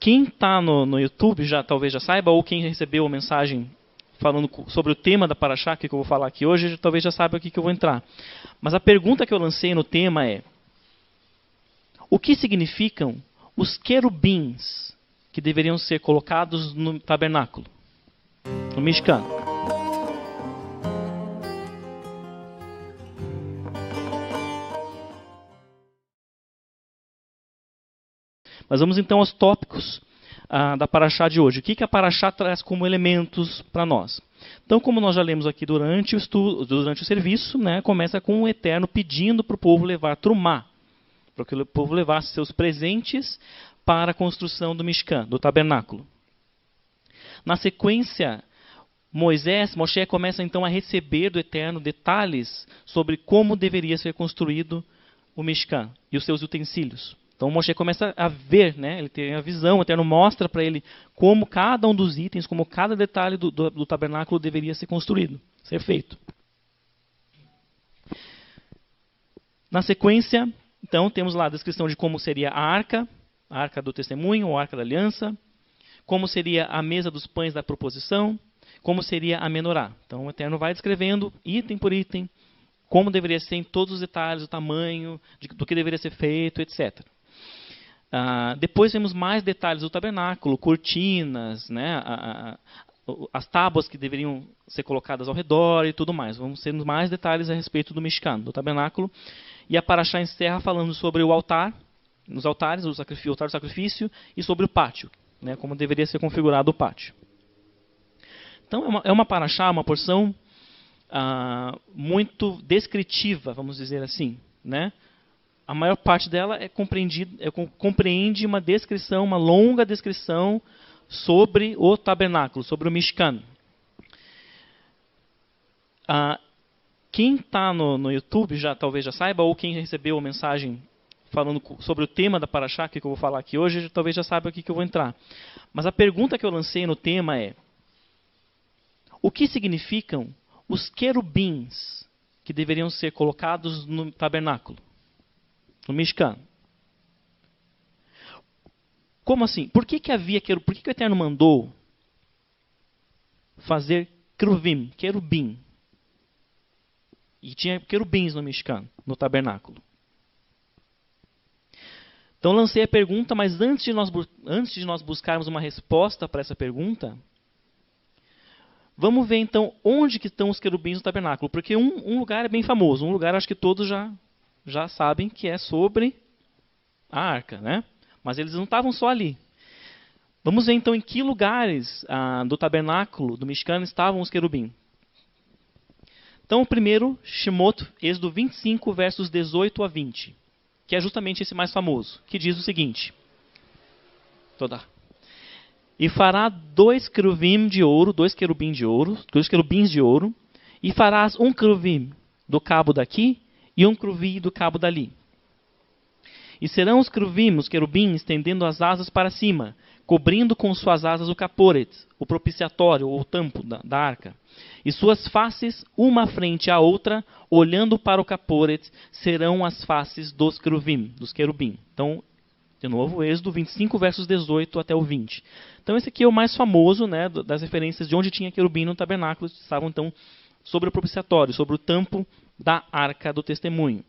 Quem está no YouTube talvez já saiba, ou quem recebeu a mensagem falando sobre o tema da Parashá, que eu vou falar aqui hoje, talvez já saiba aqui que eu vou entrar. Mas a pergunta que eu lancei no tema é: o que significam os querubins que deveriam ser colocados no tabernáculo, no Mishkan? Mas vamos então aos tópicos da Parashá de hoje. O que a Parashá traz como elementos para nós? Então, como nós já lemos aqui durante o estudo, durante o serviço, né, começa com o Eterno pedindo para o povo levar trumá, para que o povo levasse seus presentes para a construção do Mishkan, do tabernáculo. Na sequência, Moshe começa então a receber do Eterno detalhes sobre como deveria ser construído o Mishkan e os seus utensílios. Então Moshe começa a ver, né? Ele tem a visão, o Eterno mostra para ele como cada um dos itens, como cada detalhe do tabernáculo deveria ser construído, ser feito. Na sequência, então, temos lá a descrição de como seria a arca do testemunho, ou a arca da aliança, como seria a mesa dos pães da proposição, como seria a menorá. Então o Eterno vai descrevendo, item por item, como deveria ser em todos os detalhes, o tamanho, do que deveria ser feito, etc. Depois vemos mais detalhes do tabernáculo, cortinas, né, as tábuas que deveriam ser colocadas ao redor e tudo mais. Vamos ter mais detalhes a respeito do Mishkan, do tabernáculo. E a Parashá encerra falando sobre o altar, nos altares, o altar do sacrifício, e sobre o pátio, né, como deveria ser configurado o pátio. Então é uma Parashá, uma porção muito descritiva, vamos dizer assim, né? A maior parte dela compreende uma descrição, uma longa descrição sobre o tabernáculo, sobre o Mishkan. Quem está no YouTube talvez já saiba, ou quem recebeu a mensagem falando sobre o tema da Parashá, que eu vou falar aqui hoje, talvez já saiba aqui que eu vou entrar. Mas a pergunta que eu lancei no tema é: o que significam os querubins que deveriam ser colocados no tabernáculo, no Mishkan? Como assim? Por que o Eterno mandou fazer querubim? E tinha querubins no Mishkan, no tabernáculo. Então lancei a pergunta, mas antes de nós buscarmos uma resposta para essa pergunta, vamos ver então onde que estão os querubins no tabernáculo. Porque um lugar é bem famoso, um lugar acho que todos já sabem que é sobre a arca, né? Mas eles não estavam só ali. Vamos ver então em que lugares do tabernáculo, do Mishkan, estavam os querubins. Então o primeiro, Shemot, Êxodo 25, versos 18 a 20, que é justamente esse mais famoso, que diz o seguinte: E fará dois querubins de ouro, e farás um querubim do cabo daqui e um querubim do cabo dali. E serão os querubins estendendo as asas para cima, cobrindo com suas asas o caporet, o propiciatório, ou o tampo da arca. E suas faces, uma frente à outra, olhando para o caporet, serão as faces dos querubim. Então, de novo, Êxodo 25, versos 18 até o 20. Então, esse aqui é o mais famoso, né, das referências de onde tinha querubim no tabernáculo. Estavam, então, sobre o propiciatório, sobre o tampo da arca do testemunho.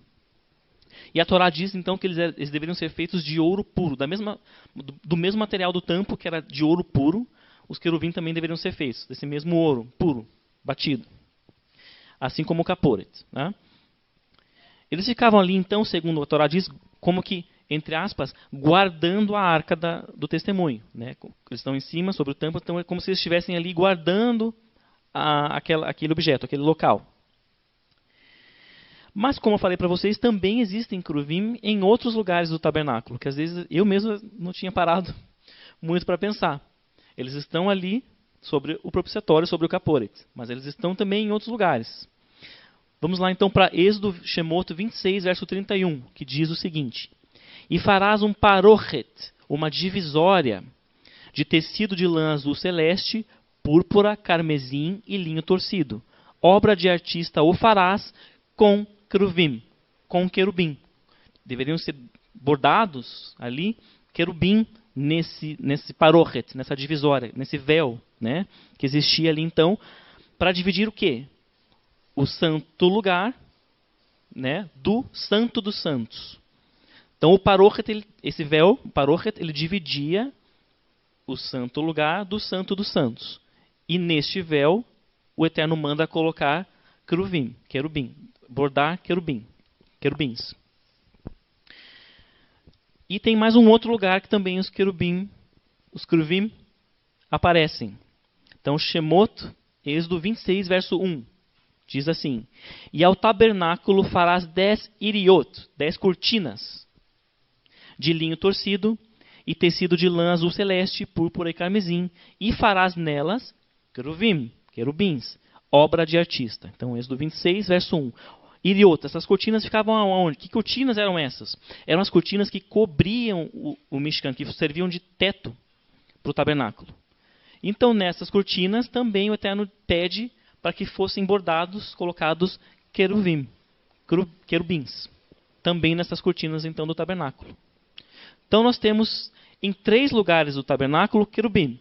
E a Torá diz, então, que eles deveriam ser feitos de ouro puro. Do mesmo material do tampo, que era de ouro puro, os querubins também deveriam ser feitos, desse mesmo ouro puro, batido. Assim como o caporet, né? Eles ficavam ali, então, segundo a Torá diz, como que, entre aspas, guardando a arca do testemunho, né? Eles estão em cima, sobre o tampo, então é como se eles estivessem ali guardando aquele objeto, aquele local. Mas, como eu falei para vocês, também existem querubim em outros lugares do tabernáculo, que às vezes eu mesmo não tinha parado muito para pensar. Eles estão ali sobre o propiciatório, sobre o caporet, mas eles estão também em outros lugares. Vamos lá então para Êxodo Shemot 26, verso 31, que diz o seguinte: E farás um parochet, uma divisória, de tecido de lã azul celeste, púrpura, carmesim e linho torcido. Obra de artista o farás com querubim. Deveriam ser bordados ali querubim nesse parochet, nessa divisória, nesse véu, né, que existia ali então, para dividir o quê? O santo lugar, né, do santo dos santos. Então o parochet, esse véu, o parochet, ele dividia o santo lugar do santo dos santos. E neste véu, o Eterno manda colocar querubim, bordar querubins. E tem mais um outro lugar que também os querubim aparecem. Então, Shemot, Êxodo 26, verso 1, diz assim: E ao tabernáculo farás 10 iriot, 10 cortinas, de linho torcido, e tecido de lã azul celeste, púrpura e carmesim, e farás nelas querubins, obra de artista. Então, Êxodo 26, verso 1. Iriot, essas cortinas ficavam aonde? Que cortinas eram essas? Eram as cortinas que cobriam o Mishkan, que serviam de teto para o tabernáculo. Então, nessas cortinas, também o Eterno pede para que fossem bordados, colocados querubins. Também nessas cortinas, então, do tabernáculo. Então, nós temos em 3 lugares do tabernáculo querubim.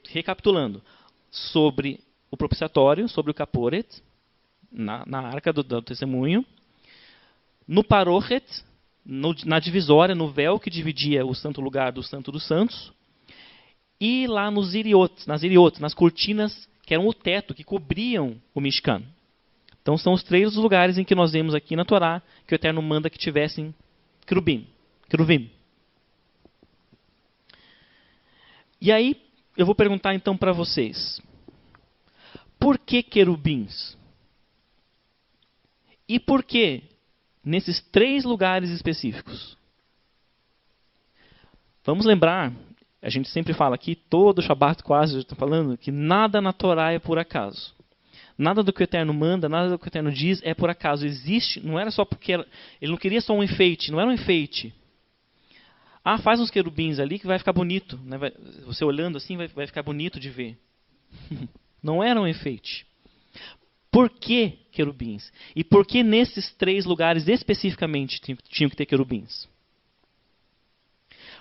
Recapitulando, sobre o propiciatório, sobre o caporet, na arca do testemunho, no parochet, na divisória, no véu que dividia o santo lugar do santo dos santos, e lá nas iriotes, nas cortinas que eram o teto, que cobriam o Mishkan. Então são os 3 lugares em que nós vemos aqui na Torá que o Eterno manda que tivessem querubim. E aí, eu vou perguntar então para vocês, por que querubins? E por que nesses 3 lugares específicos? Vamos lembrar, a gente sempre fala aqui, todo Shabat quase, está falando, que nada na Torá é por acaso. Nada do que o Eterno manda, nada do que o Eterno diz é por acaso. Existe, não era só porque ele não queria só um enfeite, não era um enfeite. Ah, faz uns querubins ali que vai ficar bonito. Né? Você olhando assim vai ficar bonito de ver. Não era um enfeite. Por que querubins? E por que nesses 3 lugares especificamente tinham que ter querubins?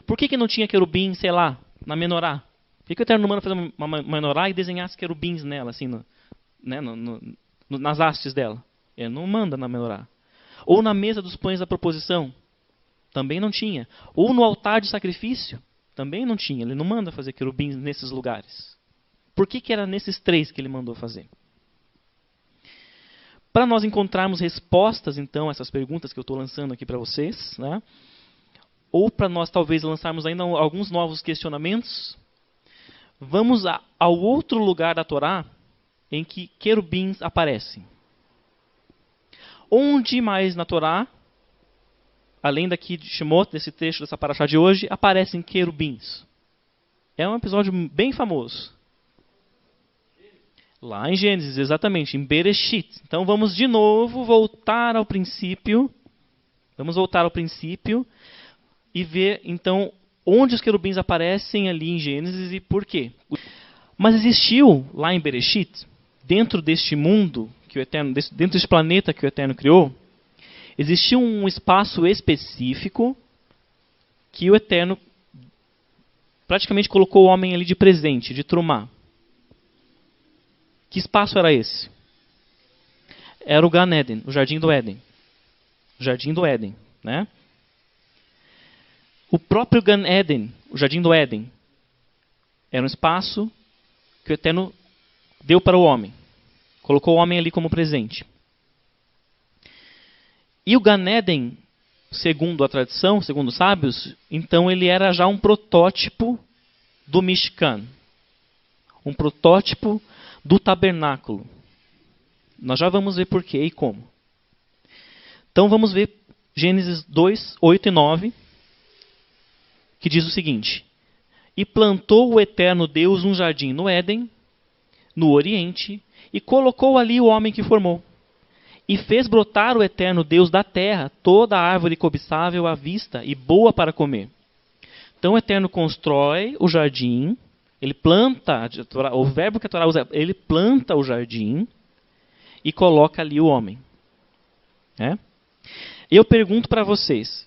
Por que não tinha querubim, sei lá, na menorá? Por que o Eterno manda fazer uma menorá e desenhasse querubins nela, assim, nas hastes dela? Ele não manda na menorá. Ou na mesa dos pães da proposição? Também não tinha. Ou no altar de sacrifício? Também não tinha. Ele não manda fazer querubins nesses lugares. Por que era nesses 3 que ele mandou fazer? Para nós encontrarmos respostas, então, a essas perguntas que eu estou lançando aqui para vocês, né? Ou para nós talvez lançarmos ainda alguns novos questionamentos, vamos ao outro lugar da Torá em que querubins aparecem. Onde mais na Torá, além daqui de Shemot, desse trecho dessa paraxá de hoje, aparecem querubins? É um episódio bem famoso. Lá em Gênesis, exatamente, em Bereshit. Então vamos de novo voltar ao princípio. Vamos voltar ao princípio e ver então onde os querubins aparecem ali em Gênesis e por quê. Mas existiu lá em Bereshit, dentro deste mundo que o Eterno, dentro deste planeta que o Eterno criou, existiu um espaço específico que o Eterno praticamente colocou o homem ali de presente, de trumá. Que espaço era esse? Era o Gan Eden, o Jardim do Éden. O Jardim do Éden, né? O próprio Gan Eden, o Jardim do Éden, era um espaço que o Eterno deu para o homem. Colocou o homem ali como presente. E o Gan Eden, segundo a tradição, segundo os sábios, então ele era já um protótipo do Mishkan. Um protótipo do tabernáculo. Nós já vamos ver porquê e como. Então vamos ver Gênesis 2, 8 e 9, que diz o seguinte: E plantou o Eterno Deus um jardim no Éden, no Oriente, e colocou ali o homem que formou. E fez brotar o Eterno Deus da terra toda a árvore cobiçável à vista e boa para comer. Então o Eterno constrói o jardim. Ele planta, o verbo que a Torá usa, ele planta o jardim e coloca ali o homem. E eu pergunto para vocês,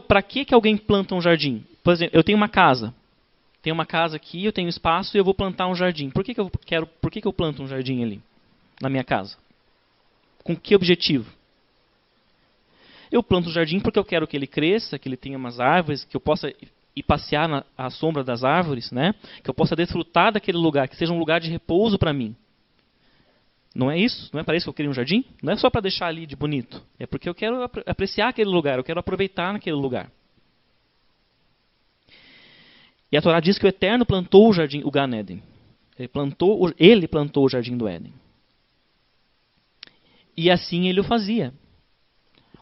para que alguém planta um jardim? Por exemplo, eu tenho uma casa. Tenho uma casa aqui, eu tenho espaço e eu vou plantar um jardim. Por que eu planto um jardim ali, na minha casa? Com que objetivo? Eu planto um jardim porque eu quero que ele cresça, que ele tenha umas árvores, que eu possa ir passear à sombra das árvores, né? Que eu possa desfrutar daquele lugar, que seja um lugar de repouso para mim. Não é isso? Não é para isso que eu queria um jardim? Não é só para deixar ali de bonito. É porque eu quero apreciar aquele lugar, eu quero aproveitar naquele lugar. E a Torá diz que o Eterno plantou o jardim, o Gan Eden. Ele plantou o jardim do Éden. E assim ele o fazia.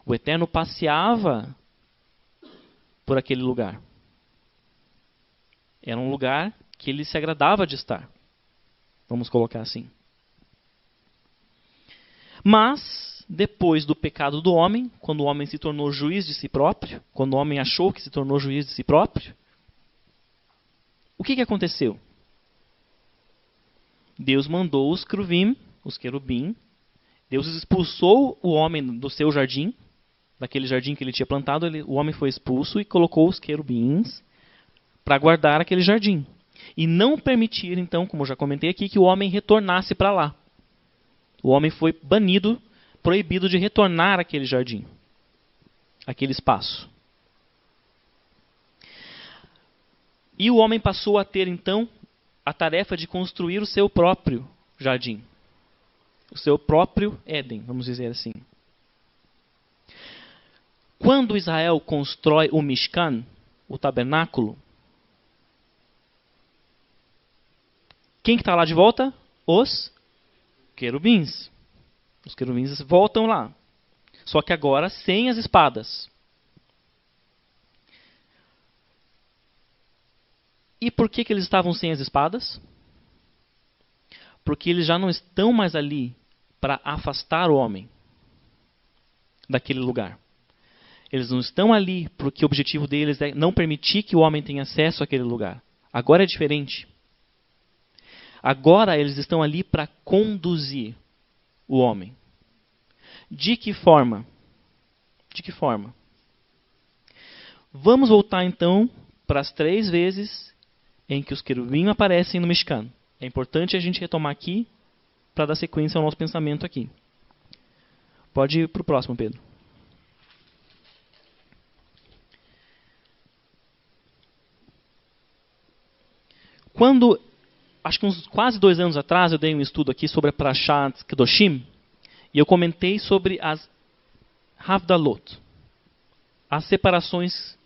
O Eterno passeava por aquele lugar. Era um lugar que ele se agradava de estar. Vamos colocar assim. Mas, depois do pecado do homem, quando o homem se tornou juiz de si próprio, quando o homem achou que se tornou juiz de si próprio, o que aconteceu? Deus mandou os querubim, Deus expulsou o homem do seu jardim, daquele jardim que ele tinha plantado, o homem foi expulso e colocou os querubins para guardar aquele jardim. E não permitir, então, como eu já comentei aqui, que o homem retornasse para lá. O homem foi banido, proibido de retornar àquele jardim, àquele espaço. E o homem passou a ter, então, a tarefa de construir o seu próprio jardim. O seu próprio Éden, vamos dizer assim. Quando Israel constrói o Mishkan, o tabernáculo, quem que está lá de volta? Os querubins. Os querubins voltam lá. Só que agora sem as espadas. E por que eles estavam sem as espadas? Porque eles já não estão mais ali para afastar o homem daquele lugar. Eles não estão ali porque o objetivo deles é não permitir que o homem tenha acesso àquele lugar. Agora é diferente. Agora eles estão ali para conduzir o homem. De que forma? De que forma? Vamos voltar então para as 3 vezes em que os querubins aparecem no Mishkan. É importante a gente retomar aqui para dar sequência ao nosso pensamento aqui. Pode ir para o próximo, Pedro. Quando, acho que uns quase 2 anos atrás, eu dei um estudo aqui sobre a Parashat Kedoshim, e eu comentei sobre as Havdalot, as separações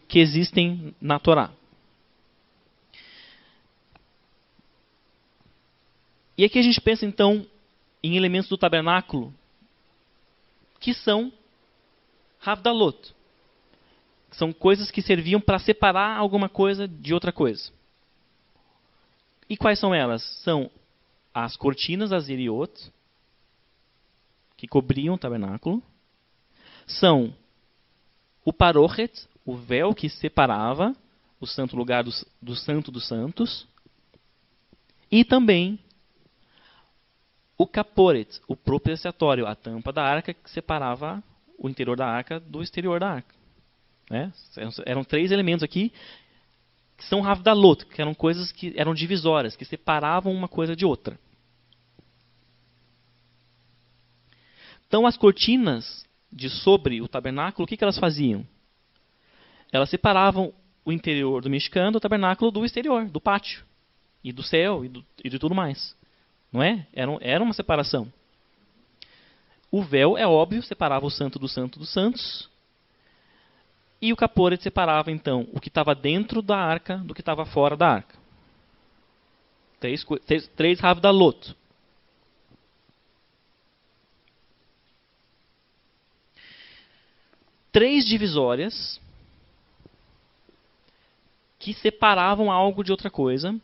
que existem na Torá. E aqui a gente pensa, então, em elementos do tabernáculo que são Havdalot. São coisas que serviam para separar alguma coisa de outra coisa. E quais são elas? São as cortinas, as iriot, que cobriam o tabernáculo. São o parochet, o véu que separava o santo lugar do santo dos santos. E também o caporet, o propiciatório, a tampa da arca que separava o interior da arca do exterior da arca. Né? Eram 3 elementos aqui que são Havdalot, que eram coisas que eram divisórias, que separavam uma coisa de outra. Então as cortinas de sobre o tabernáculo, o que elas faziam? Elas separavam o interior do Mishkan do tabernáculo do exterior, do pátio, e do céu, e de tudo mais. Não é? Era uma separação. O véu, é óbvio, separava o santo dos santos. E o caporet separava, então, o que estava dentro da arca do que estava fora da arca. 3 Havdalot. Três divisórias que separavam algo de outra coisa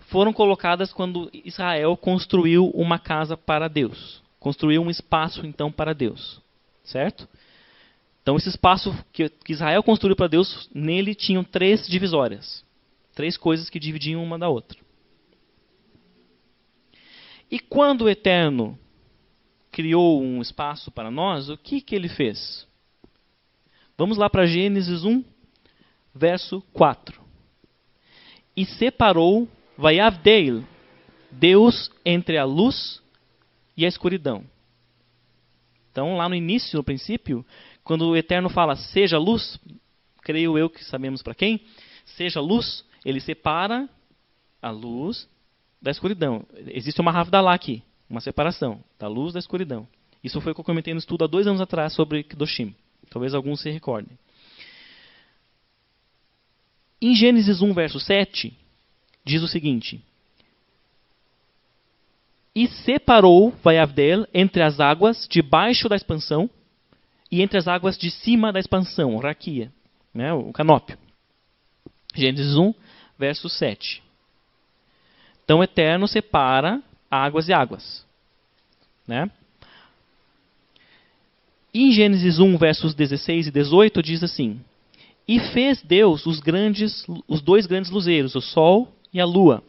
foram colocadas quando Israel construiu uma casa para Deus. Construiu um espaço, então, para Deus. Certo? Então, esse espaço que Israel construiu para Deus, nele tinham 3 divisórias. 3 coisas que dividiam uma da outra. E quando o Eterno criou um espaço para nós, o que ele fez? Vamos lá para Gênesis 1, verso 4. E separou, Vayavdel, Deus entre a luz e a escuridão. Então, lá no início, no princípio, quando o Eterno fala, seja luz, creio eu que sabemos para quem, seja luz, ele separa a luz da escuridão. Existe uma Havdalah aqui, uma separação da luz da escuridão. Isso foi o que eu comentei no estudo há 2 anos atrás sobre Kedoshim. Talvez alguns se recordem. Em Gênesis 1, verso 7, diz o seguinte: e separou, Vayavdel, entre as águas debaixo da expansão e entre as águas de cima da expansão, raquia, né, o canópio. Gênesis 1, verso 7. Então o Eterno separa águas e águas. Né? E em Gênesis 1, versos 16 e 18, diz assim: e fez Deus os 2 grandes luzeiros, o sol e a lua,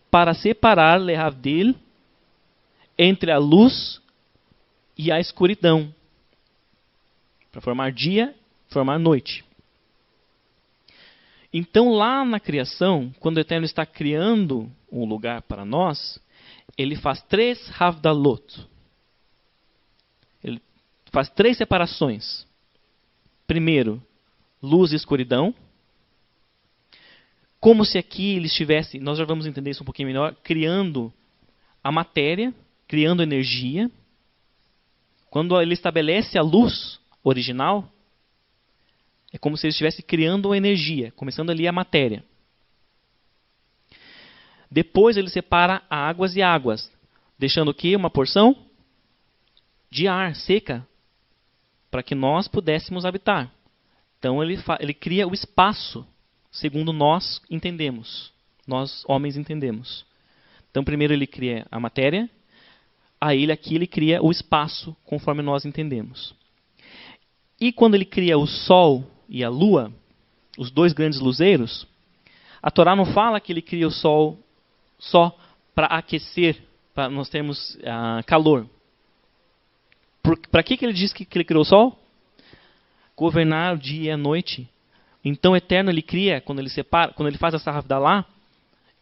para separar Lehavdil entre a luz e a escuridão, para formar dia, formar noite. Então, lá na criação, quando o Eterno está criando um lugar para nós, ele faz 3 Havdalot. Ele faz 3 separações. Primeiro, luz e escuridão. Como se aqui ele estivesse, nós já vamos entender isso um pouquinho melhor, criando a matéria, criando energia. Quando ele estabelece a luz original, é como se ele estivesse criando a energia, começando ali a matéria. Depois ele separa águas e águas, deixando o quê? Uma porção de ar seca, para que nós pudéssemos habitar. Então ele cria o espaço, segundo nós entendemos, nós homens entendemos. Então primeiro ele cria a matéria, aí aqui ele cria o espaço, conforme nós entendemos. E quando ele cria o sol e a lua, os 2 grandes luzeiros, a Torá não fala que ele cria o sol só para aquecer, para nós termos calor. Para que ele diz que ele criou o sol? Governar o dia e a noite. Então o Eterno ele cria, quando ele faz essa Havdalah,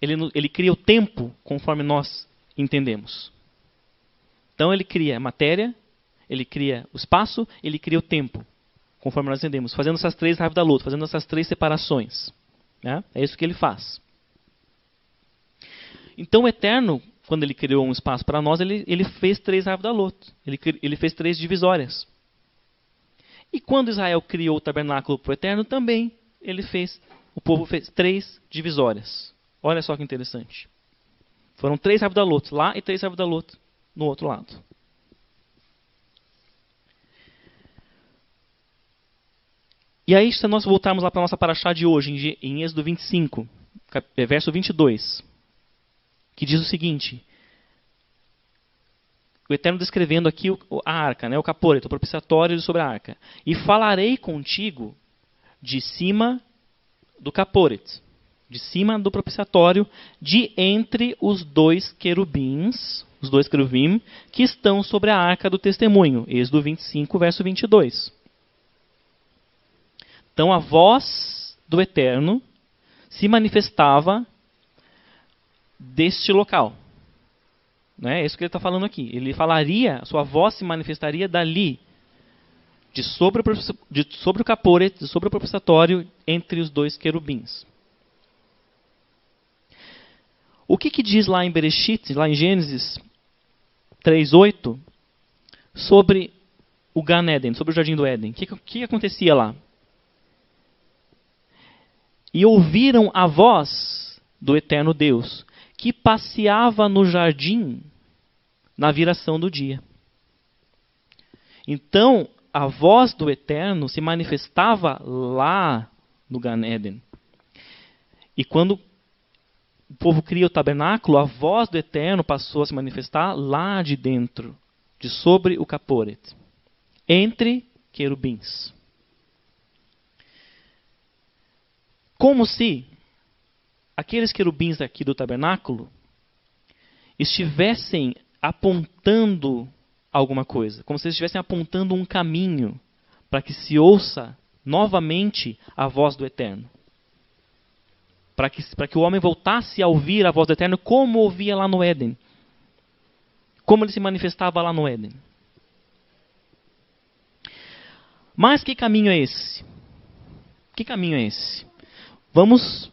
ele cria o tempo conforme nós entendemos. Então ele cria a matéria, ele cria o espaço, ele cria o tempo, conforme nós entendemos, fazendo essas 3 Havdalot, fazendo essas 3 separações. Né? É isso que ele faz. Então o Eterno, quando ele criou um espaço para nós, ele fez 3 Havdalot, ele fez 3 divisórias. E quando Israel criou o tabernáculo para o Eterno, também o povo fez 3 divisórias. Olha só que interessante. Foram 3 Havdalot lá e 3 Havdalot no outro lado. E aí, se nós voltarmos lá para a nossa paraxá de hoje, em Êxodo 25, verso 22, que diz o seguinte: o Eterno descrevendo aqui a arca, né, o caporeto, o propiciatório sobre a arca. E falarei contigo de cima do caporeto, de cima do propiciatório, de entre os 2 querubins, os 2 querubim, que estão sobre a arca do testemunho. Êxodo 25, verso 22. Então a voz do Eterno se manifestava deste local. É isso que ele está falando aqui. Ele falaria, a sua voz se manifestaria dali, sobre o caporet, sobre o propiciatório, entre os 2 querubins. O que diz lá em Bereshit, lá em Gênesis 3:8, sobre o Gan Eden, sobre o Jardim do Éden? O que acontecia lá? E ouviram a voz do Eterno Deus, que passeava no jardim na viração do dia. Então, a voz do Eterno se manifestava lá no Gan Eden. E quando o povo cria o tabernáculo, a voz do Eterno passou a se manifestar lá de dentro, de sobre o caporet, entre querubins. Como se aqueles querubins aqui do tabernáculo estivessem apontando alguma coisa, como se eles estivessem apontando um caminho para que se ouça novamente a voz do Eterno. Para que o homem voltasse a ouvir a voz do Eterno como ouvia lá no Éden. Como ele se manifestava lá no Éden. Mas que caminho é esse? Que caminho é esse? Vamos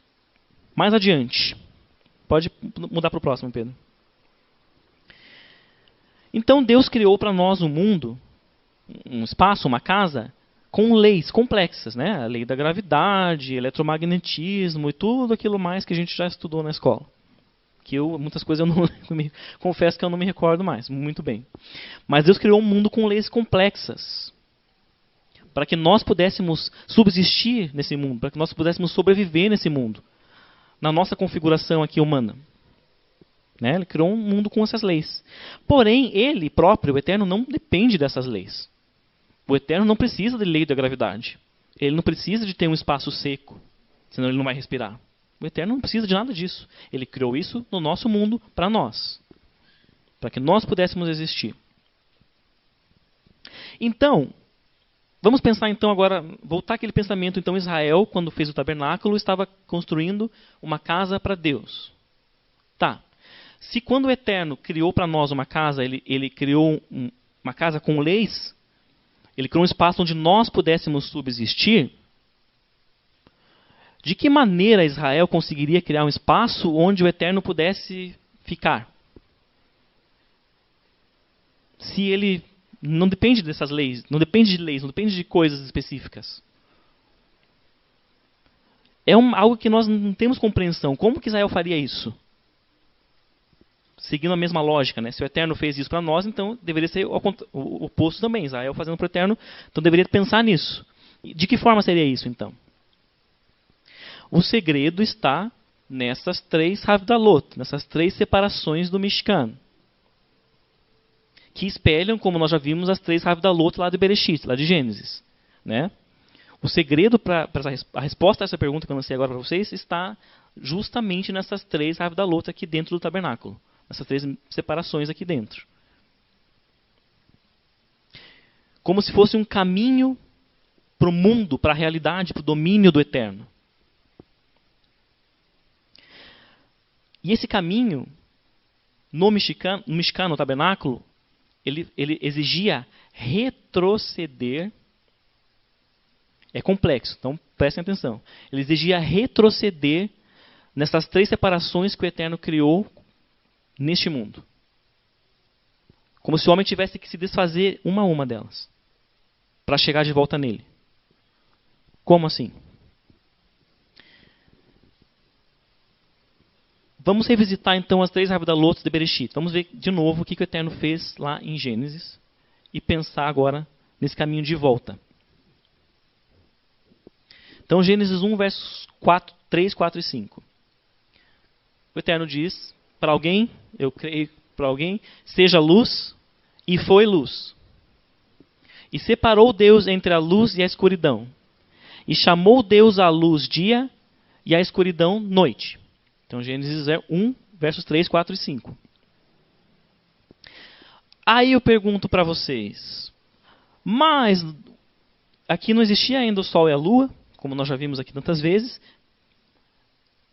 mais adiante. Pode mudar para o próximo, Pedro. Então Deus criou para nós um mundo, um espaço, uma casa, com leis complexas, né? A lei da gravidade, eletromagnetismo e tudo aquilo mais que a gente já estudou na escola. Que muitas coisas eu não confesso que eu não me recordo mais, muito bem. Mas Deus criou um mundo com leis complexas, para que nós pudéssemos subsistir nesse mundo, para que nós pudéssemos sobreviver nesse mundo, na nossa configuração aqui humana. Né? Ele criou um mundo com essas leis. Porém, ele próprio, o Eterno, não depende dessas leis. O Eterno não precisa da lei da gravidade. Ele não precisa de ter um espaço seco, senão ele não vai respirar. O Eterno não precisa de nada disso. Ele criou isso no nosso mundo para nós, para que nós pudéssemos existir. Então, vamos pensar então agora, voltar aquele pensamento. Então Israel, quando fez o tabernáculo, estava construindo uma casa para Deus. Tá. Se quando o Eterno criou para nós uma casa, ele criou uma casa com leis, ele criou um espaço onde nós pudéssemos subsistir, de que maneira Israel conseguiria criar um espaço onde o Eterno pudesse ficar? Se ele não depende dessas leis, não depende de coisas específicas. É algo que nós não temos compreensão. Como que Israel faria isso? Seguindo a mesma lógica, né? Se o Eterno fez isso para nós, então deveria ser o oposto também. Israel fazendo para o Eterno, então deveria pensar nisso. De que forma seria isso, então? O segredo está nessas 3 Havdalot, nessas 3 separações do Mishkan, que espelham, como nós já vimos, as 3 Havdalot lá de Bereshit, lá de Gênesis. Né? O segredo para a resposta a essa pergunta que eu lancei agora para vocês está justamente nessas 3 Havdalot aqui dentro do tabernáculo. Essas 3 separações aqui dentro. Como se fosse um caminho para o mundo, para a realidade, para o domínio do Eterno. E esse caminho, no Mishkan, no tabernáculo, ele exigia retroceder. É complexo, então prestem atenção. Ele exigia retroceder nessas 3 separações que o Eterno criou neste mundo. Como se o homem tivesse que se desfazer uma a uma delas, para chegar de volta nele. Como assim? Vamos revisitar então as 3 Havdalot de Bereshit. Vamos ver de novo o que o Eterno fez lá em Gênesis e pensar agora nesse caminho de volta. Então, Gênesis 1, versos 3, 4 e 5. O Eterno diz para alguém, eu creio para alguém, seja luz, e foi luz. E separou Deus entre a luz e a escuridão. E chamou Deus a luz dia e a escuridão noite. Então, Gênesis 1, versos 3, 4 e 5. Aí eu pergunto para vocês, mas aqui não existia ainda o sol e a lua, como nós já vimos aqui tantas vezes,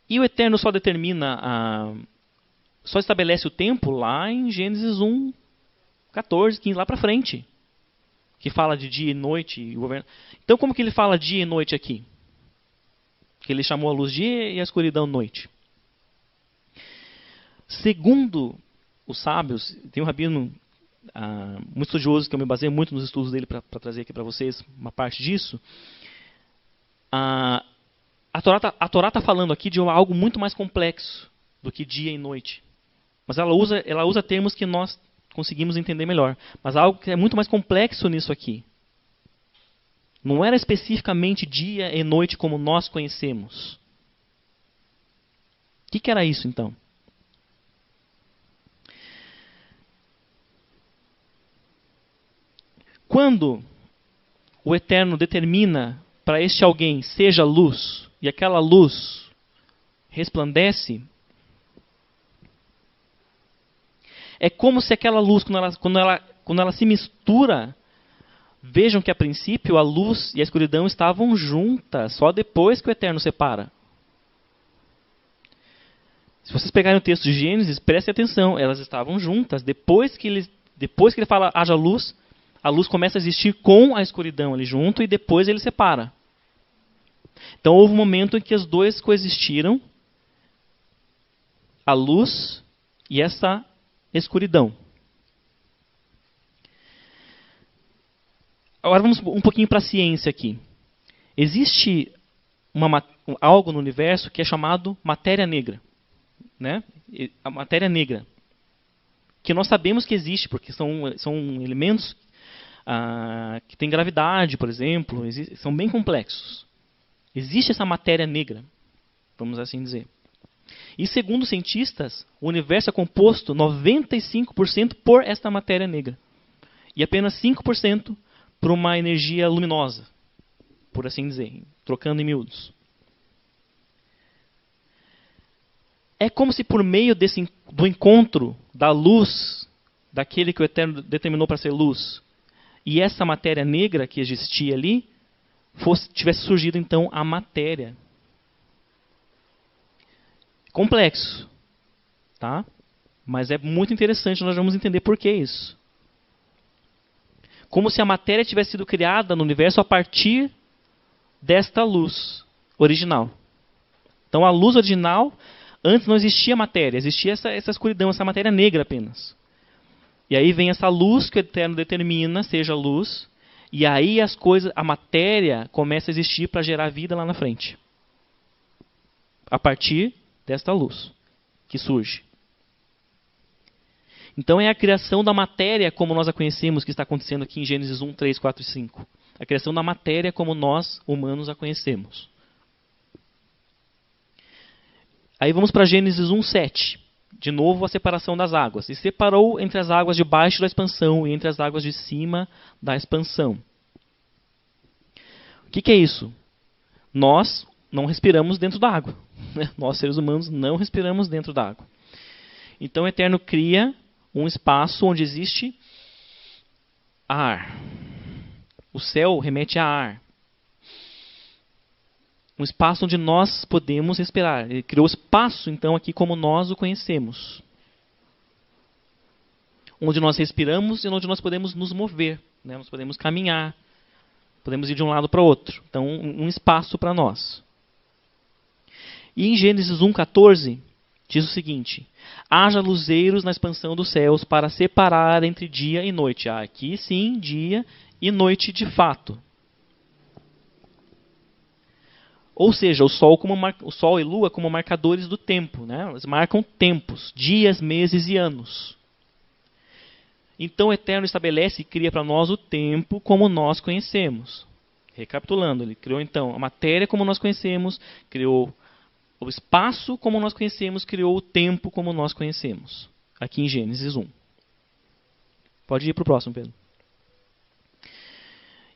e o Eterno só só estabelece o tempo lá em Gênesis 1, 14, 15, lá para frente, que fala de dia e noite. Então, como que ele fala dia e noite aqui? Que ele chamou a luz dia e a escuridão noite. Segundo os sábios, tem um rabino muito estudioso, que eu me baseio muito nos estudos dele para trazer aqui para vocês uma parte disso. A Torá está falando aqui de algo muito mais complexo do que dia e noite. Mas ela usa termos que nós conseguimos entender melhor. Mas algo que é muito mais complexo nisso aqui. Não era especificamente dia e noite como nós conhecemos. O que era isso, então? Quando o Eterno determina para este alguém seja luz, e aquela luz resplandece, é como se aquela luz, quando ela se mistura Vejam que a princípio a luz e a escuridão estavam juntas, só depois que o Eterno separa. Se vocês pegarem o texto de Gênesis, prestem atenção, elas estavam juntas. Depois que ele fala haja luz, a luz começa a existir com a escuridão ali junto e depois ele separa. Então houve um momento em que os dois coexistiram, a luz e essa escuridão. Agora vamos um pouquinho para a ciência aqui. Existe algo no universo que é chamado matéria negra. Né? A matéria negra. Que nós sabemos que existe, porque são elementos que têm gravidade, por exemplo, são bem complexos. Existe essa matéria negra, vamos assim dizer. E segundo cientistas, o universo é composto 95% por esta matéria negra. E apenas 5% por uma energia luminosa, por assim dizer, trocando em miúdos. É como se por meio do encontro da luz, daquele que o Eterno determinou para ser luz, e essa matéria negra que existia ali, tivesse surgido então a matéria. Complexo, tá? Mas é muito interessante, nós vamos entender por que isso. Como se a matéria tivesse sido criada no universo a partir desta luz original. Então a luz original, antes não existia matéria, existia essa escuridão, essa matéria negra apenas. E aí vem essa luz que o Eterno determina, seja luz, e aí a matéria começa a existir para gerar vida lá na frente. A partir desta luz que surge. Então é a criação da matéria como nós a conhecemos que está acontecendo aqui em Gênesis 1, 3, 4 e 5. A criação da matéria como nós, humanos, a conhecemos. Aí vamos para Gênesis 1, 7. De novo a separação das águas. E separou entre as águas de baixo da expansão e entre as águas de cima da expansão. O que é isso? Nós não respiramos dentro da água. Nós, seres humanos, não respiramos dentro da água. Então o Eterno cria um espaço onde existe ar. O céu remete a ar. Um espaço onde nós podemos respirar. Ele criou o espaço, então, aqui como nós o conhecemos. Onde nós respiramos e onde nós podemos nos mover. Né? Nós podemos caminhar. Podemos ir de um lado para o outro. Então, um espaço para nós. E em Gênesis 1,14, diz o seguinte: haja luzeiros na expansão dos céus para separar entre dia e noite. Aqui sim, dia e noite de fato. Ou seja, o Sol e Lua como marcadores do tempo. Né? Eles marcam tempos, dias, meses e anos. Então o Eterno estabelece e cria para nós o tempo como nós conhecemos. Recapitulando, ele criou então a matéria como nós conhecemos, criou o espaço como nós conhecemos, criou o tempo como nós conhecemos. Aqui em Gênesis 1. Pode ir para o próximo, Pedro.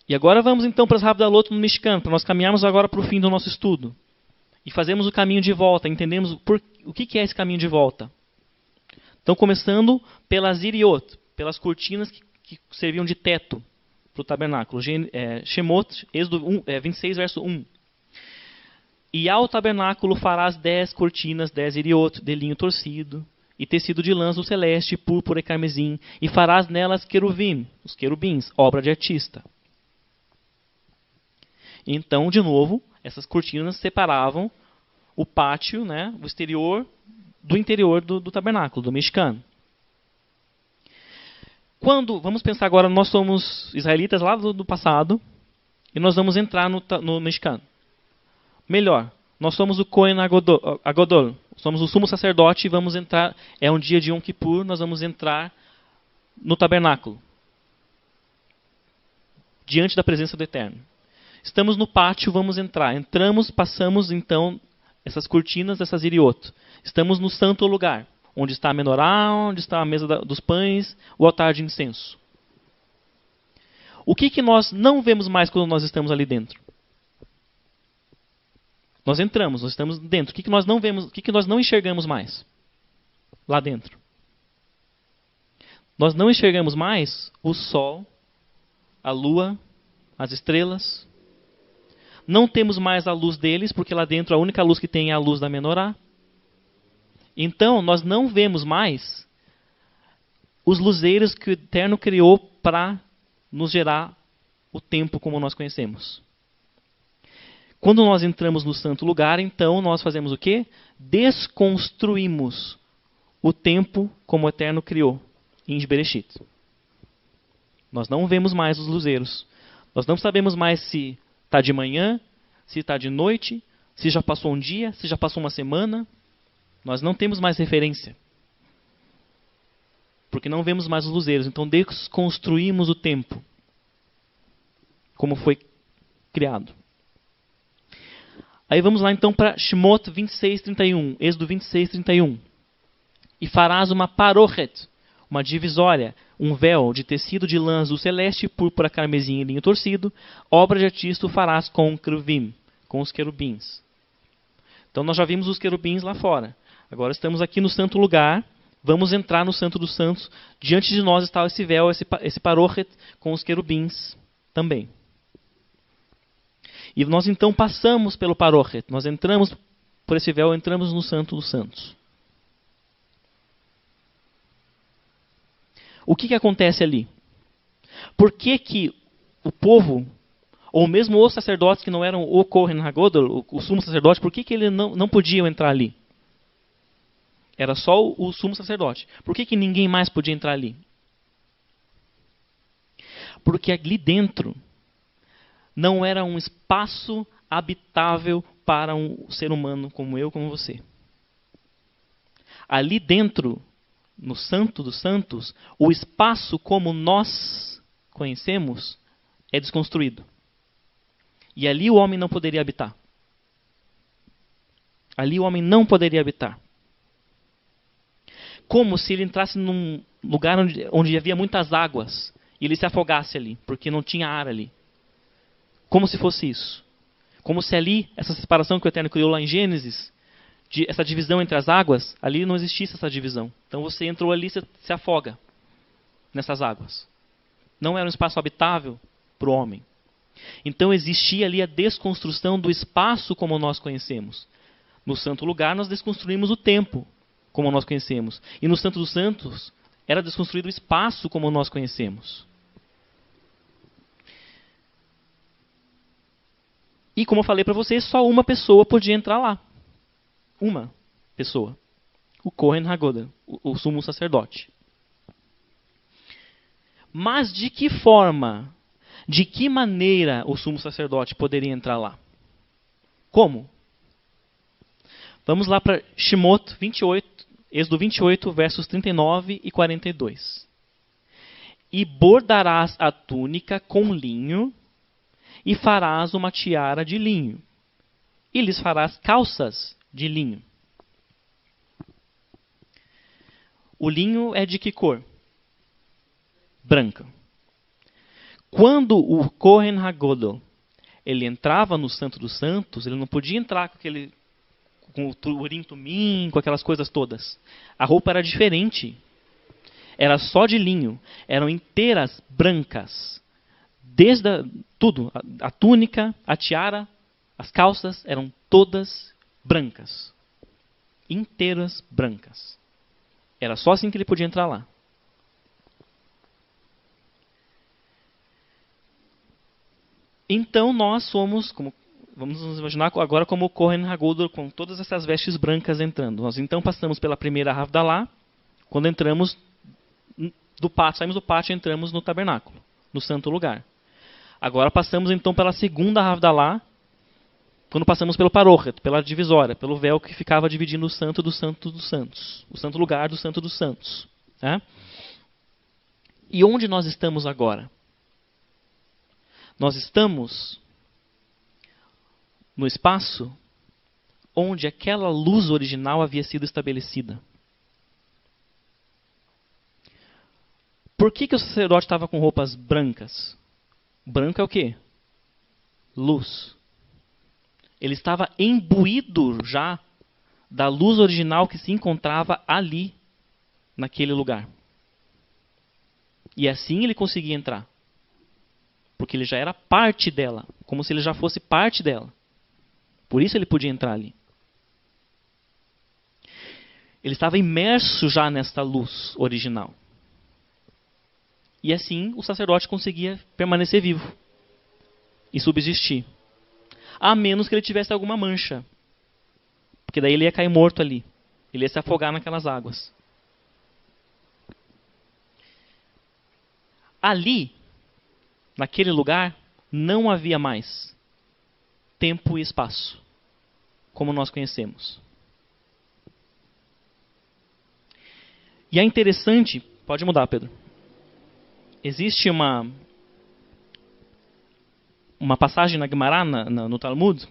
E agora vamos então para as Havdalot no Mishkan, para nós caminharmos agora para o fim do nosso estudo. E fazemos o caminho de volta, entendemos o que é esse caminho de volta. Então começando pelas Iriot, pelas cortinas que serviam de teto para o tabernáculo. Shemot, Êxodo 26, verso 1. E ao tabernáculo farás 10 cortinas, 10 iriot, de linho torcido, e tecido de lã azul celeste, púrpura e carmesim, e farás nelas querubim, os querubins, obra de artista. Então, de novo, essas cortinas separavam o pátio, né, o exterior, do interior do tabernáculo, do Mishkan. Vamos pensar agora, nós somos israelitas lá do passado, e nós vamos entrar no Mishkan. Melhor, nós somos o Kohen Agodol, somos o sumo sacerdote e vamos entrar, é um dia de Yom Kippur, nós vamos entrar no tabernáculo, diante da presença do Eterno. Estamos no pátio, vamos entrar. Entramos, passamos então essas cortinas, essas iriot. Estamos no santo lugar, onde está a menorá, onde está a mesa dos pães, o altar de incenso. O que nós não vemos mais quando nós estamos ali dentro? Nós entramos, nós estamos dentro. O que nós não vemos, o que nós não enxergamos mais lá dentro? Nós não enxergamos mais o sol a lua, as estrelas. Não temos mais a luz deles, porque lá dentro a única luz que tem é a luz da menorá. Então, nós não vemos mais os luzeiros que o Eterno criou para nos gerar o tempo como nós conhecemos. Quando nós entramos no santo lugar, então nós fazemos o quê? Desconstruímos o tempo como o Eterno criou em Bereshit. Nós não vemos mais os luzeiros. Nós não sabemos mais se está de manhã, se está de noite, se já passou um dia, se já passou uma semana. Nós não temos mais referência. Porque não vemos mais os luzeiros. Então desconstruímos o tempo como foi criado. Aí vamos lá então para Shemot 26:31, Êxodo 26:31. E farás uma parochet, uma divisória, um véu de tecido de lã azul celeste, púrpura, carmesim e linho torcido, obra de artista farás com querubim, com os querubins. Então nós já vimos os querubins lá fora. Agora estamos aqui no santo lugar, vamos entrar no santo dos santos. Diante de nós está esse véu, esse parochet com os querubins também. E nós então passamos pelo parochet, nós entramos por esse véu, entramos no santo dos santos. O que acontece ali? Por que o povo, ou mesmo os sacerdotes que não eram o Kohen Hagodol, o sumo sacerdote, por que eles não podiam entrar ali? Era só o sumo sacerdote. Por que ninguém mais podia entrar ali? Porque ali dentro não era um espaço habitável para um ser humano como eu, como você. Ali dentro, no Santo dos Santos, o espaço como nós conhecemos é desconstruído. E ali o homem não poderia habitar. Ali o homem não poderia habitar. Como se ele entrasse num lugar onde havia muitas águas e ele se afogasse ali, porque não tinha ar ali. Como se fosse isso. Como se ali, essa separação que o Eterno criou lá em Gênesis, essa divisão entre as águas, ali não existisse essa divisão. Então você entrou ali e se afoga nessas águas. Não era um espaço habitável para o homem. Então existia ali a desconstrução do espaço como nós conhecemos. No santo lugar nós desconstruímos o tempo como nós conhecemos. E no Santo dos Santos era desconstruído o espaço como nós conhecemos. E como eu falei para vocês, só uma pessoa podia entrar lá. Uma pessoa. O Kohen Hagodol, o sumo sacerdote. Mas de que forma, de que maneira o sumo sacerdote poderia entrar lá? Como? Vamos lá para Shemot 28, Êxodo 28, versos 39 e 42. E bordarás a túnica com linho, e farás uma tiara de linho, e lhes farás calças de linho. O linho é de que cor? Branca. Quando o Kohen Hagodol ele entrava no Santo dos Santos, ele não podia entrar com o turim tumim, com aquelas coisas todas. A roupa era diferente. Era só de linho. Eram inteiras brancas. Desde tudo. A túnica, a tiara, as calças eram todas brancas. Inteiras brancas. Era só assim que ele podia entrar lá. Então nós somos, vamos nos imaginar agora como o Kohen Hagodol, com todas essas vestes brancas entrando. Nós então passamos pela primeira Havdalah, quando entramos do pátio, saímos do pátio e entramos no tabernáculo, no santo lugar. Agora passamos então pela segunda Havdalah, quando passamos pelo parochet, pela divisória, pelo véu que ficava dividindo o santo do santo dos santos, o santo lugar do santo dos santos. Né? E onde nós estamos agora? Nós estamos no espaço onde aquela luz original havia sido estabelecida. Por que o sacerdote estava com roupas brancas? Branco é o quê? Luz. Ele estava imbuído já da luz original que se encontrava ali, naquele lugar. E assim ele conseguia entrar. porque ele já era parte dela, como se ele já fosse parte dela. Por isso ele podia entrar ali. Ele estava imerso já nesta luz original. E assim o sacerdote conseguia permanecer vivo e subsistir. A menos que ele tivesse alguma mancha. Porque daí ele ia cair morto ali. Ele ia se afogar naquelas águas. Ali, naquele lugar, não havia mais tempo e espaço, como nós conhecemos. E é interessante, pode mudar, Pedro. Existe uma passagem na Guimará, no Talmud,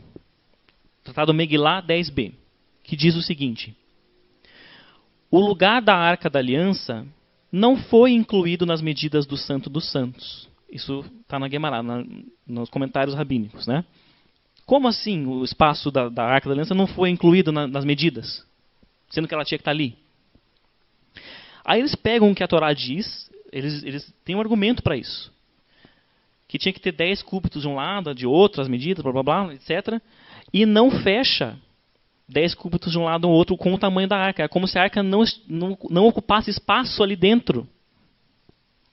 tratado Megilá 10b, que diz o seguinte: o lugar da Arca da Aliança não foi incluído nas medidas do Santo dos Santos. Isso está na Guimará, nos comentários rabínicos, né? Como assim o espaço da Arca da Aliança não foi incluído nas medidas? Sendo que ela tinha que estar ali. Aí eles pegam o que a Torá diz, eles têm um argumento para isso. Que tinha que ter 10 cúbitos de um lado, de outro, as medidas, blá blá blá, etc. E não fecha 10 cúbitos de um lado ou outro com o tamanho da arca. É como se a arca não ocupasse espaço ali dentro.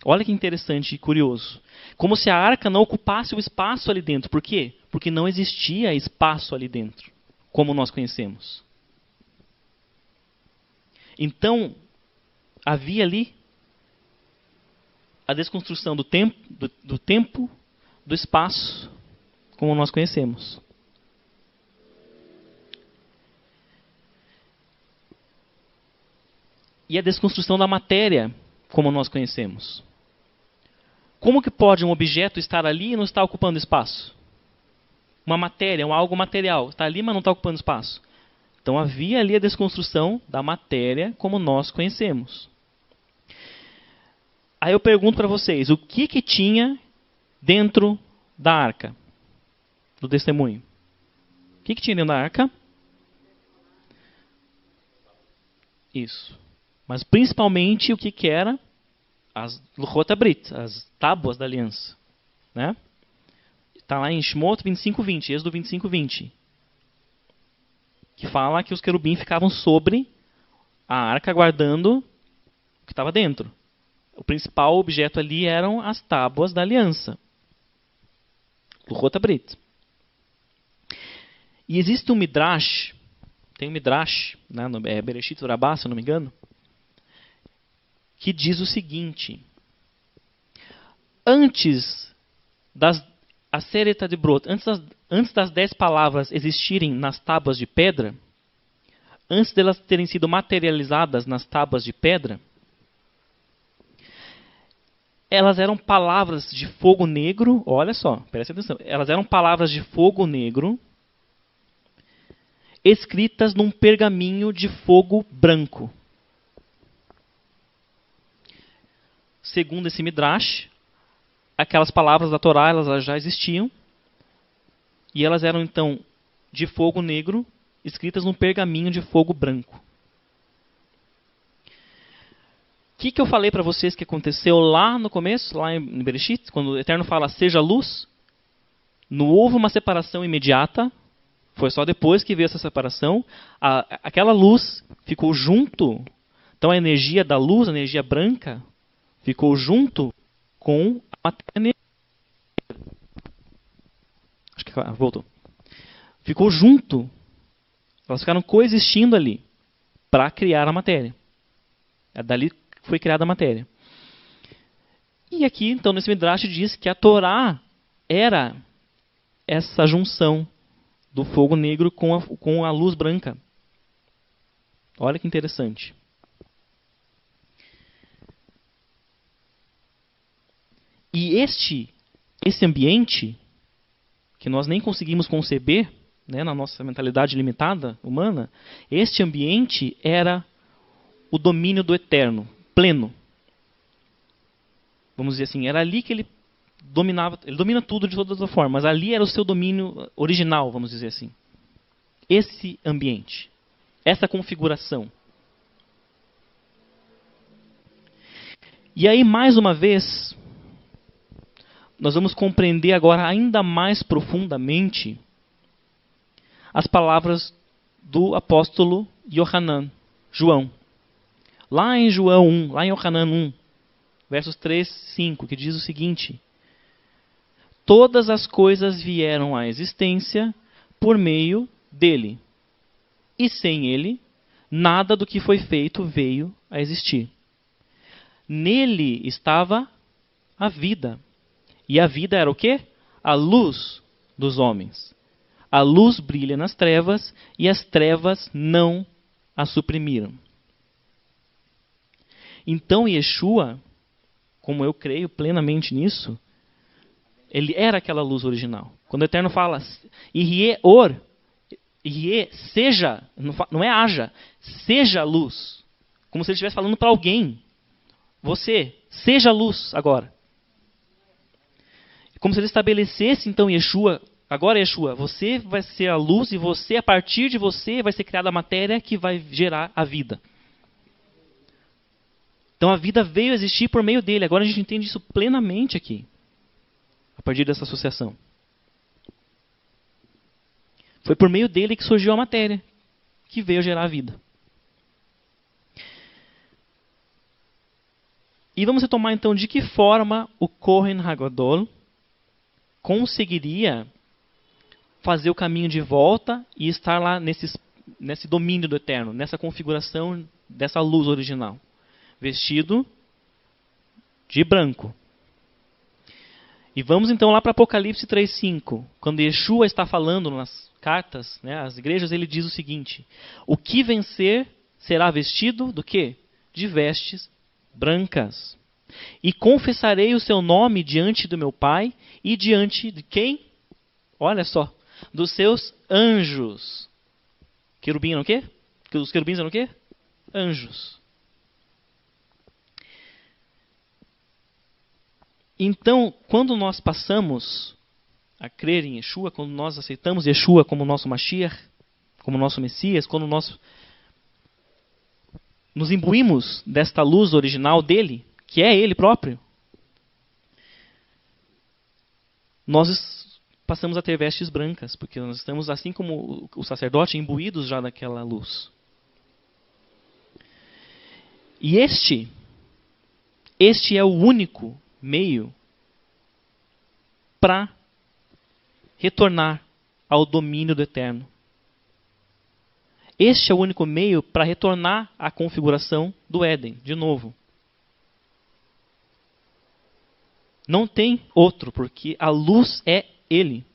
Olha que interessante e curioso. Como se a arca não ocupasse o espaço ali dentro. Por quê? Porque não existia espaço ali dentro, como nós conhecemos. Então, havia ali a desconstrução do tempo, do espaço, como nós conhecemos. E a desconstrução da matéria, como nós conhecemos. Como que pode um objeto estar ali e não estar ocupando espaço? Uma matéria, algo material, está ali, mas não está ocupando espaço. Então havia ali a desconstrução da matéria como nós conhecemos. Aí eu pergunto para vocês, o que tinha dentro da arca do testemunho? O que tinha dentro da arca? Isso. Mas principalmente o que era? As Luchot Abrit, as tábuas da aliança. Né? Está lá em Shemot 25:20, Êxodo 25:20. Que fala que os querubins ficavam sobre a arca guardando o que estava dentro. O principal objeto ali eram as tábuas da aliança. Luchot Abrit. E existe um Midrash, tem um Midrash, né, no Bereshit Rabbah, se eu não me engano, que diz o seguinte: antes das Asereta de Brot, antes das 10 palavras existirem nas tábuas de pedra, antes delas terem sido materializadas nas tábuas de pedra, elas eram palavras de fogo negro, olha só, preste atenção, elas eram palavras de fogo negro, escritas num pergaminho de fogo branco. Segundo esse Midrash, aquelas palavras da Torá elas já existiam, e elas eram então de fogo negro, escritas num pergaminho de fogo branco. O que eu falei para vocês que aconteceu lá no começo, lá em Bereshit, quando o Eterno fala seja luz? Não houve uma separação imediata, foi só depois que veio essa separação. Aquela luz ficou junto, então a energia da luz, a energia branca, ficou junto com a matéria. Acho que voltou. Ficou junto. Elas ficaram coexistindo ali para criar a matéria. Dali foi criada a matéria. E aqui, então, nesse Midrash diz que a Torá era essa junção do fogo negro com a luz branca. Olha que interessante. E esse ambiente, que nós nem conseguimos conceber, né, na nossa mentalidade limitada, humana, este ambiente era o domínio do Eterno, pleno. Vamos dizer assim, era ali que ele dominava, ele domina tudo de todas as formas, mas ali era o seu domínio original, vamos dizer assim. Esse ambiente, essa configuração. E aí, mais uma vez, nós vamos compreender agora ainda mais profundamente as palavras do apóstolo Yohanan, João. Lá em João 1, lá em Yohanan 1, versos 3, 5, que diz o seguinte: todas as coisas vieram à existência por meio dele, e sem ele, nada do que foi feito veio a existir. Nele estava a vida. E a vida era o quê? A luz dos homens. A luz brilha nas trevas e as trevas não a suprimiram. Então Yeshua, como eu creio plenamente nisso, ele era aquela luz original. Quando o Eterno fala, Irie or, Irie, seja, não é haja, seja luz. Como se ele estivesse falando para alguém. Você, seja luz agora. Como se ele estabelecesse então Yeshua, agora Yeshua, você vai ser a luz e você, a partir de você, vai ser criada a matéria que vai gerar a vida. Então a vida veio a existir por meio dele. Agora a gente entende isso plenamente aqui, a partir dessa associação. Foi por meio dele que surgiu a matéria, que veio gerar a vida. E vamos retomar então de que forma o Kohen Hagadol conseguiria fazer o caminho de volta e estar lá nesse domínio do Eterno, nessa configuração dessa luz original. Vestido de branco. E vamos então lá para Apocalipse 3:5. Quando Yeshua está falando nas cartas, né, às igrejas, ele diz o seguinte: o que vencer será vestido do quê? De vestes brancas. E confessarei o seu nome diante do meu Pai e diante de quem? Olha só, dos seus anjos. Querubim eram o quê? Os querubins eram o quê? Anjos. Então, quando nós passamos a crer em Yeshua, quando nós aceitamos Yeshua como nosso Mashiach, como nosso Messias, quando nós nos imbuímos desta luz original dele, que é ele próprio, nós passamos a ter vestes brancas, porque nós estamos, assim como o sacerdote, imbuídos já daquela luz. E este é o único meio para retornar ao domínio do Eterno. Este é o único meio para retornar à configuração do Éden, de novo. Não tem outro, porque a luz é ele.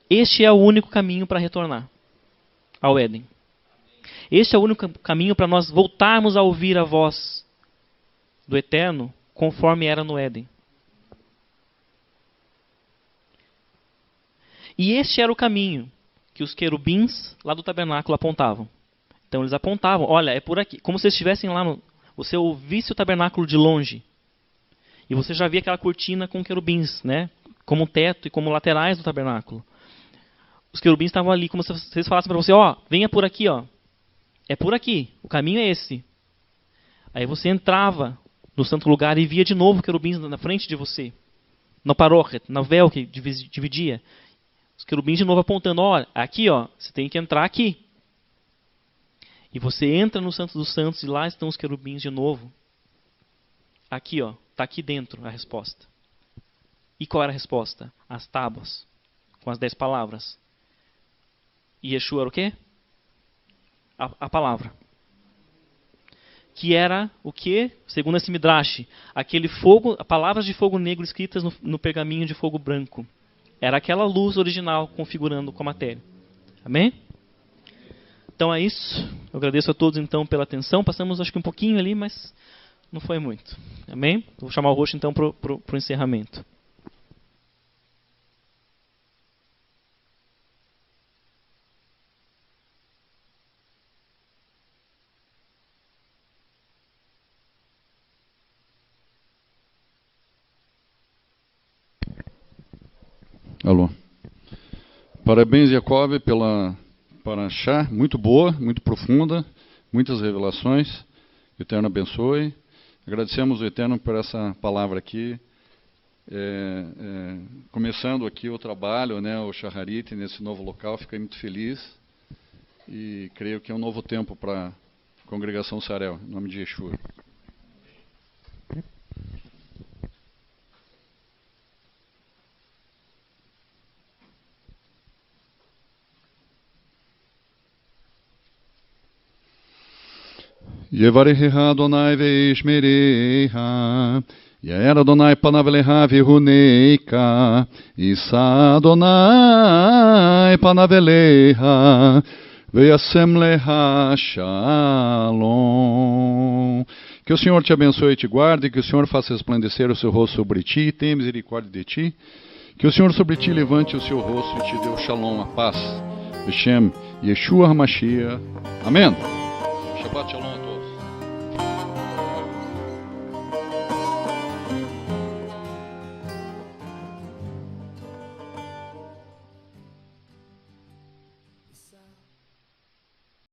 Este é o único caminho para retornar ao Éden. Este é o único caminho para nós voltarmos a ouvir a voz do Eterno, conforme era no Éden. E este era o caminho que os querubins lá do tabernáculo apontavam. Então eles apontavam, olha, é por aqui. Como se eles estivessem lá, você ouvisse o tabernáculo de longe. E você já via aquela cortina com querubins, né? Como teto e como laterais do tabernáculo. Os querubins estavam ali, como se eles falassem para você, ó, venha por aqui, ó. É por aqui, o caminho é esse. Aí você entrava no santo lugar e via de novo querubins na frente de você. No parochet, no véu que dividia. Os querubins de novo apontando, ó, aqui, ó, você tem que entrar aqui. E você entra no Santo dos Santos e lá estão os querubins de novo. Aqui, ó, está aqui dentro a resposta. E qual era a resposta? As tábuas, com as 10 palavras. E Yeshua era o quê? A palavra. Que era o quê? Segundo esse Midrash, aquele fogo, palavras de fogo negro escritas no pergaminho de fogo branco. Era aquela luz original configurando com a matéria. Amém? Então é isso. Eu agradeço a todos então pela atenção. Passamos acho que um pouquinho ali, mas não foi muito. Amém? Vou chamar o Roxo então para o encerramento. Alô. Parabéns, Jacob, pela Parashá, muito boa, muito profunda, muitas revelações. Que o Eterno abençoe. Agradecemos o Eterno por essa palavra aqui, começando aqui o trabalho, né, o Shacharit, nesse novo local. Fiquei muito feliz e creio que é um novo tempo para a congregação Sarel, em nome de Yeshua. Yevarechecha Adonai veishmerecha, Yair Adonai panav elecha vihuneika, Yisa Adonai panav elecha, veyasem lecha shalom. Que o Senhor te abençoe e te guarde, que o Senhor faça resplandecer o seu rosto sobre ti, tenha misericórdia de ti, que o Senhor sobre ti levante o seu rosto e te dê o shalom, a paz. Beshem Yeshua HaMashiach. Amém. Shabbat shalom a todos.